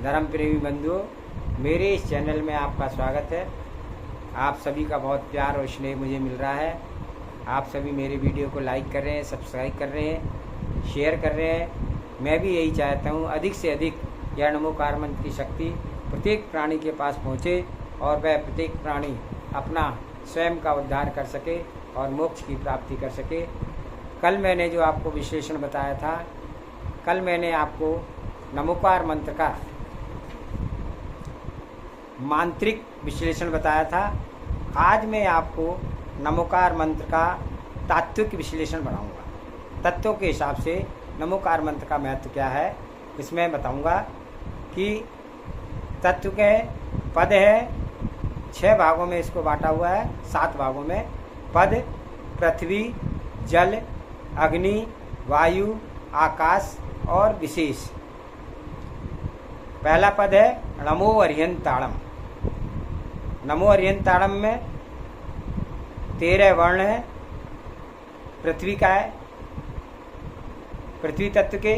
धर्म प्रेमी बंधुओं, मेरे इस चैनल में आपका स्वागत है। आप सभी का बहुत प्यार और स्नेह मुझे मिल रहा है। आप सभी मेरे वीडियो को लाइक कर रहे हैं, सब्सक्राइब कर रहे हैं, शेयर कर रहे हैं। मैं भी यही चाहता हूँ अधिक से अधिक यह नमोकार मंत्र की शक्ति प्रत्येक प्राणी के पास पहुँचे और वह प्रत्येक प्राणी अपना स्वयं का उद्धार कर सके और मोक्ष की प्राप्ति कर सके। कल मैंने जो आपको विश्लेषण बताया था, कल मैंने आपको नमोकार मंत्र का मांत्रिक विश्लेषण बताया था। आज मैं आपको नमोकार मंत्र का तात्विक विश्लेषण बनाऊंगा। तत्वों के हिसाब से नमोकार मंत्र का महत्व क्या है इसमें बताऊंगा कि तत्व के पद है 6 भागों में इसको बांटा हुआ है, 7 भागों में। पद पृथ्वी, जल, अग्नि, वायु, आकाश और विशेष। पहला पद है नमो अर्यंताड़म। नमो अर्यंताड़म में 13 वर्ण है। पृथ्वी का है, पृथ्वी तत्व के।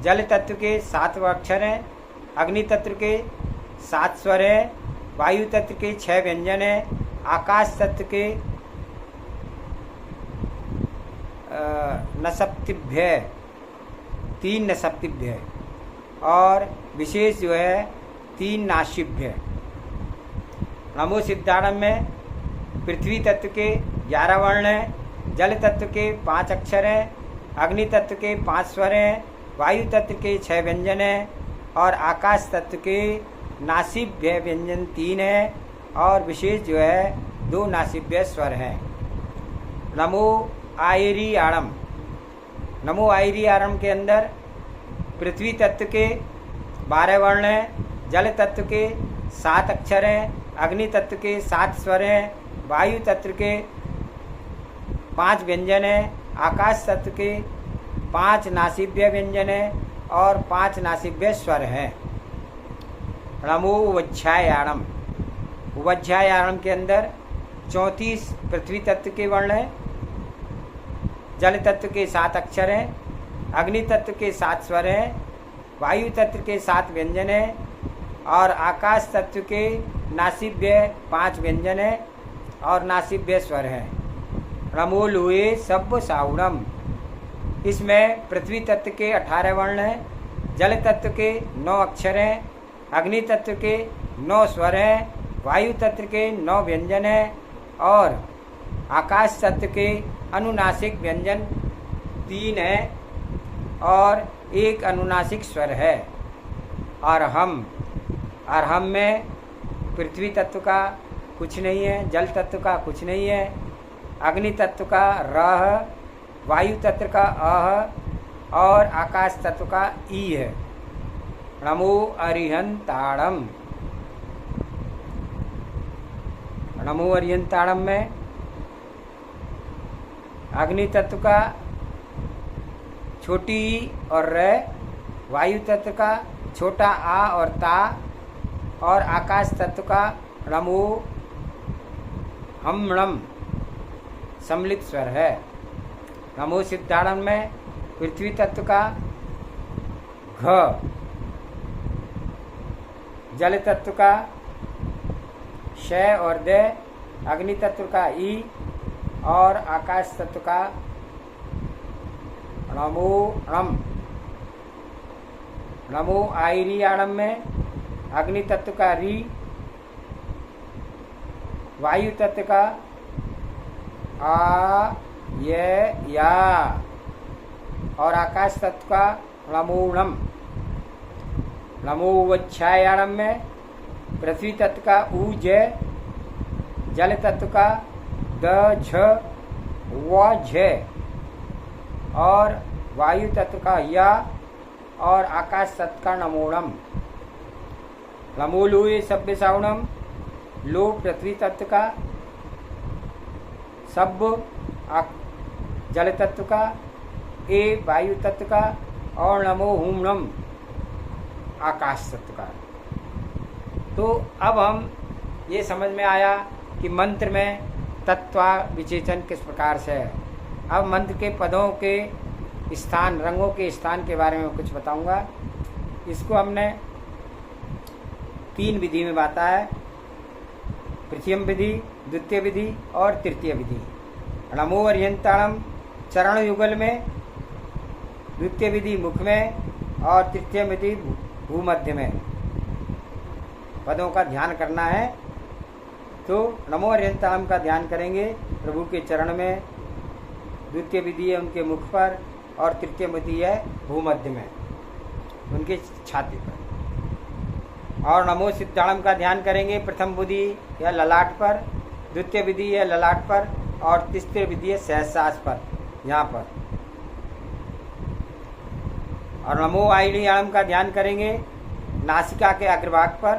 जल तत्व के 7 अक्षर हैं। अग्नि तत्व के 7 स्वर हैं। वायु तत्व के 6 व्यंजन हैं। आकाश तत्व के नसप्तिभ्य 3 नसप्तिभ्य और विशेष जो है 3 नासिभ्य। नमो सिद्धाड़म में पृथ्वी तत्व के 11 वर्ण हैं। जल तत्व के 5 अक्षर हैं। अग्नि तत्व के 5 स्वर हैं। वायु तत्व के 6 व्यंजन हैं और आकाश तत्व के नासिभ्य व्यंजन 3 हैं और विशेष जो है 2 नासिभ्य स्वर हैं। नमो आयरी आड़म। नमो आयरी आड़म के अंदर पृथ्वी तत्व के 12 वर्ण हैं। जल तत्व के 7 अक्षर हैं। अग्नि तत्व के 7 स्वर हैं। वायु तत्व के 5 व्यंजन हैं। आकाश तत्व के 5 नासिभ्य व्यंजन हैं और 5 नासिभ्य स्वर हैं। नमो वज्झायाणम। वज्झायाणम के अंदर 34 पृथ्वी तत्व के वर्ण हैं। जल तत्व के 7 अक्षर हैं। अग्नि तत्व के 7 स्वर हैं। वायु तत्व के 7 व्यंजन हैं और आकाश तत्व के नासिभ्य 5 व्यंजन हैं और नासिभ्य स्वर हैं। नमो लोए सब्ब साउणम। इसमें पृथ्वी तत्व के 18 वर्ण हैं। जल तत्व के 9 अक्षर हैं। अग्नि तत्व के 9 स्वर हैं। वायु तत्व के 9 व्यंजन हैं और आकाश तत्व के अनुनासिक व्यंजन 3 हैं और 1 अनुनासिक स्वर है। अर्हम में पृथ्वी तत्व का कुछ नहीं है। जल तत्व का कुछ नहीं है। अग्नि तत्व का रह, वायु तत्व का अह और आकाश तत्व का ई है। नमो अरिहंताड़म। नमो अरिहंताड़म में अग्नि तत्व का छोटी ई और र, वायु तत्व का छोटा आ और ता और आकाश तत्व का नमो हमणम सम्मिलित स्वर है। नमो सिद्धाड़म में पृथ्वी तत्व का घ, जल तत्व का श और द, अग्नि तत्व का ई और आकाश तत्व का नमो रम। नमो आयरियाणम में अग्नि तत्व का री, वायु तत्व का आ ये या और आकाश तत्व का नमोणम। नमो वच्छायाणम में पृथ्वी तत्व का ऊ ज, जल तत्व का द झ व झ और वायु तत्व का या और आकाश तत्व का नमोणम। नमो लोए सभ्य साउणम। लो पृथ्वी तत्व का, सब्ब जल तत्व का, ए वायु तत्व का और नमो हुमणम आकाश तत्व का। तो अब हम ये समझ में आया कि मंत्र में तत्वा विचेतन किस प्रकार से है। अब मंत्र के पदों के स्थान, रंगों के स्थान के बारे में कुछ बताऊंगा। इसको हमने 3 विधि में आता है, प्रथम विधि, द्वितीय विधि और तृतीय विधि। नमो अर्यंताणम चरण युगल में, द्वितीय विधि मुख में और तृतीय विधि भूमध्य में पदों का ध्यान करना है। तो नमो अर्यंताणम का ध्यान करेंगे प्रभु के चरण में, द्वितीय विधि है उनके मुख पर और तृतीय विधि है भूमध्य में उनके छाती पर। और नमो सिद्धाणम का ध्यान करेंगे प्रथम विधि या ललाट पर, द्वितीय विधि है ललाट पर और तीसरी विधि है सहस्रास पर, यहाँ पर। और नमो आईणीयाणम का ध्यान करेंगे नासिका के अग्रभाग पर,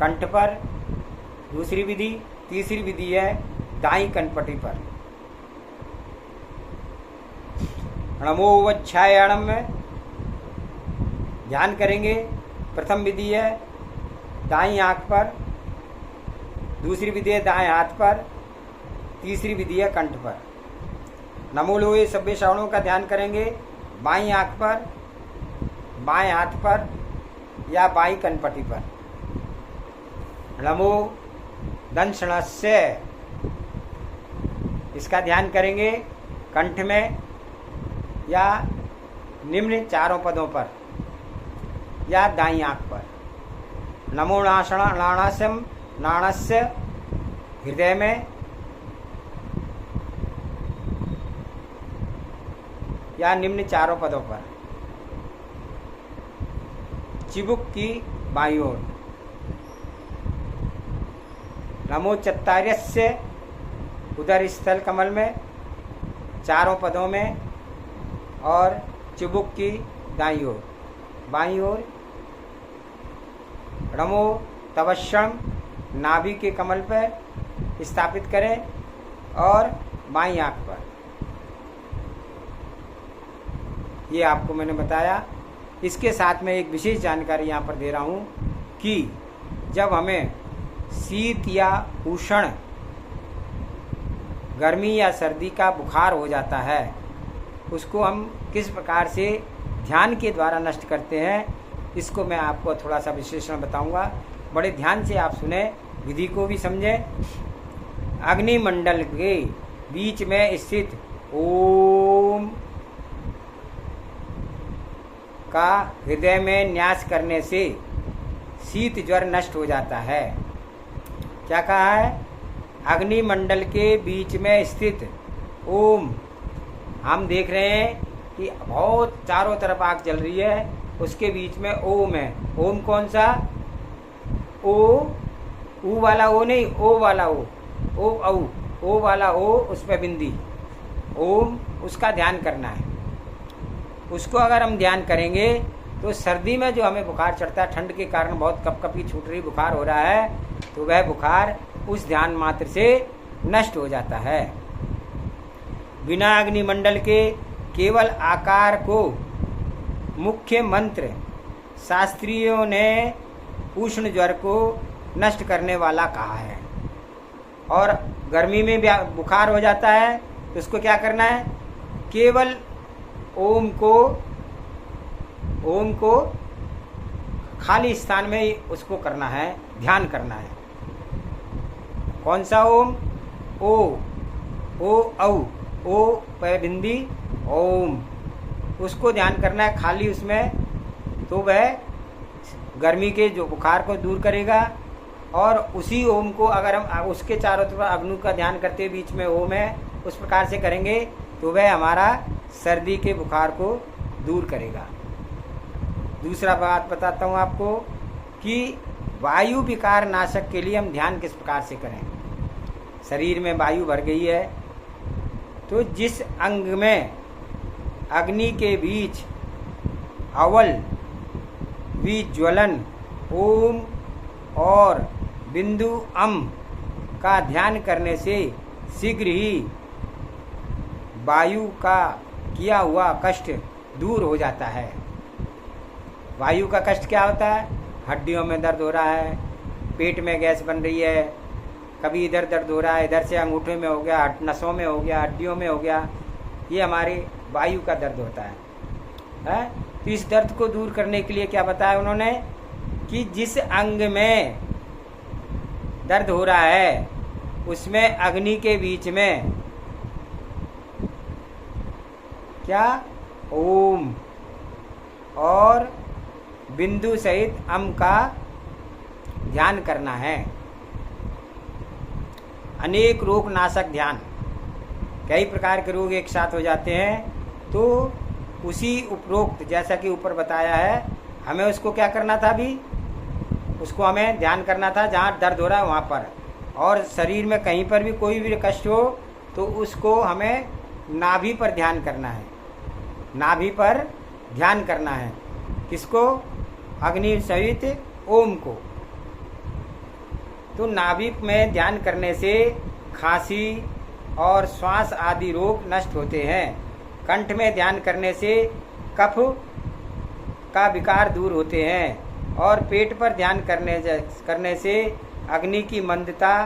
कंठ पर दूसरी विधि, तीसरी विधि है दाई कनपटी पर। नमो वच्छायाणम में ध्यान करेंगे प्रथम विधि है दाई आंख पर, दूसरी विधि है दाएं हाथ पर, तीसरी विधि है कंठ पर। नमो लोहे सभ्य श्रवणों का ध्यान करेंगे बाई आंख पर, बाएं हाथ पर या बाई कनपटी पर। नमो दंशणस्य इसका ध्यान करेंगे कंठ में या निम्न चारों पदों पर या दाई आंख पर। नमो नाणास्यम नाणस्य हृदय में या निम्न चारों पदों पर। चिबुक की बाईं ओर। नमो चत्तार्यस्य उदर स्थल कमल में चारों पदों में और चिबुक की दाईं ओर बाईं ओर। नमो तवश्यम नाभि के कमल पर स्थापित करें और बाईं आंख पर। ये आपको मैंने बताया। इसके साथ में एक विशेष जानकारी यहाँ पर दे रहा हूँ कि जब हमें शीत या उष्ण, गर्मी या सर्दी का बुखार हो जाता है, उसको हम किस प्रकार से ध्यान के द्वारा नष्ट करते हैं, इसको मैं आपको थोड़ा सा विश्लेषण बताऊंगा। बड़े ध्यान से आप सुने, विधि को भी समझें। अग्निमंडल के बीच में स्थित ओम का हृदय में न्यास करने से शीत ज्वर नष्ट हो जाता है। क्या कहा है? अग्निमंडल के बीच में स्थित ओम। हम देख रहे हैं कि बहुत चारों तरफ आग जल रही है, उसके बीच में ओम है। ओम कौन सा? ओ, ऊ वाला ओ नहीं, ओ वाला ओ, ओ औ, ओ वाला ओ, उस पर बिंदी ओम, उसका ध्यान करना है। उसको अगर हम ध्यान करेंगे तो सर्दी में जो हमें बुखार चढ़ता है, ठंड के कारण बहुत कपकपी छूट रही बुखार हो रहा है, तो वह बुखार उस ध्यान मात्र से नष्ट हो जाता है। बिना अग्निमंडल के केवल आकार को मुख्य मंत्र शास्त्रियों ने उष्ण ज्वर को नष्ट करने वाला कहा है। और गर्मी में बुखार हो जाता है तो उसको क्या करना है? केवल ओम को खाली स्थान में ही उसको करना है, ध्यान करना है। कौन सा ओम? ओ औ, ओ पे बिंदी ओम, उसको ध्यान करना है खाली उसमें। तो वह गर्मी के जो बुखार को दूर करेगा। और उसी ओम को अगर हम उसके चारों तरफ अग्नि का ध्यान करते बीच में ओम है, उस प्रकार से करेंगे तो वह हमारा सर्दी के बुखार को दूर करेगा। दूसरा बात बताता हूँ आपको कि वायु विकार नाशक के लिए हम ध्यान किस प्रकार से करें। शरीर में वायु भर गई है तो जिस अंग में अग्नि के बीच अवल विज्वलन ओम और बिंदु अम का ध्यान करने से शीघ्र ही वायु का किया हुआ कष्ट दूर हो जाता है। वायु का कष्ट क्या होता है? हड्डियों में दर्द हो रहा है, पेट में गैस बन रही है, कभी इधर दर्द हो रहा है, इधर से अंगूठे में हो गया, नसों में हो गया, हड्डियों में हो गया, ये हमारे वायु का दर्द होता है। तो इस दर्द को दूर करने के लिए क्या बताया उन्होंने कि जिस अंग में दर्द हो रहा है उसमें अग्नि के बीच में क्या ओम और बिंदु सहित अम का ध्यान करना है। अनेक रोग नाशक ध्यान, कई प्रकार के रोग एक साथ हो जाते हैं तो उसी उपरोक्त जैसा कि ऊपर बताया है हमें उसको क्या करना था, अभी उसको हमें ध्यान करना था जहाँ दर्द हो रहा है वहाँ पर, और शरीर में कहीं पर भी कोई भी कष्ट हो तो उसको हमें नाभि पर ध्यान करना है, नाभि पर ध्यान करना है। किसको? अग्नि सहित ओम को। तो नाभि में ध्यान करने से खांसी और श्वास आदि रोग नष्ट होते हैं। कंठ में ध्यान करने से कफ का विकार दूर होते हैं और पेट पर ध्यान करने से अग्नि की मंदता,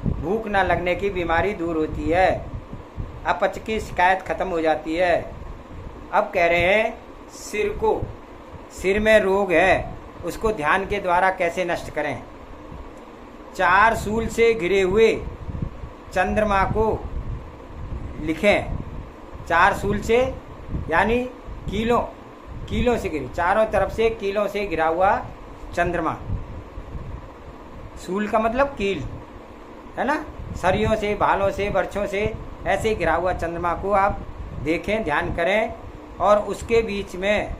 भूख न लगने की बीमारी दूर होती है, अपच की शिकायत खत्म हो जाती है। अब कह रहे हैं सिर को, सिर में रोग है उसको ध्यान के द्वारा कैसे नष्ट करें। 4 शूल से घिरे हुए चंद्रमा को लिखें, 4 शूल से यानी कीलों से घिरे, चारों तरफ से कीलों से घिरा हुआ चंद्रमा। शूल का मतलब कील है ना, सरियों से, भालों से, बर्छों से ऐसे घिरा हुआ चंद्रमा को आप देखें, ध्यान करें और उसके बीच में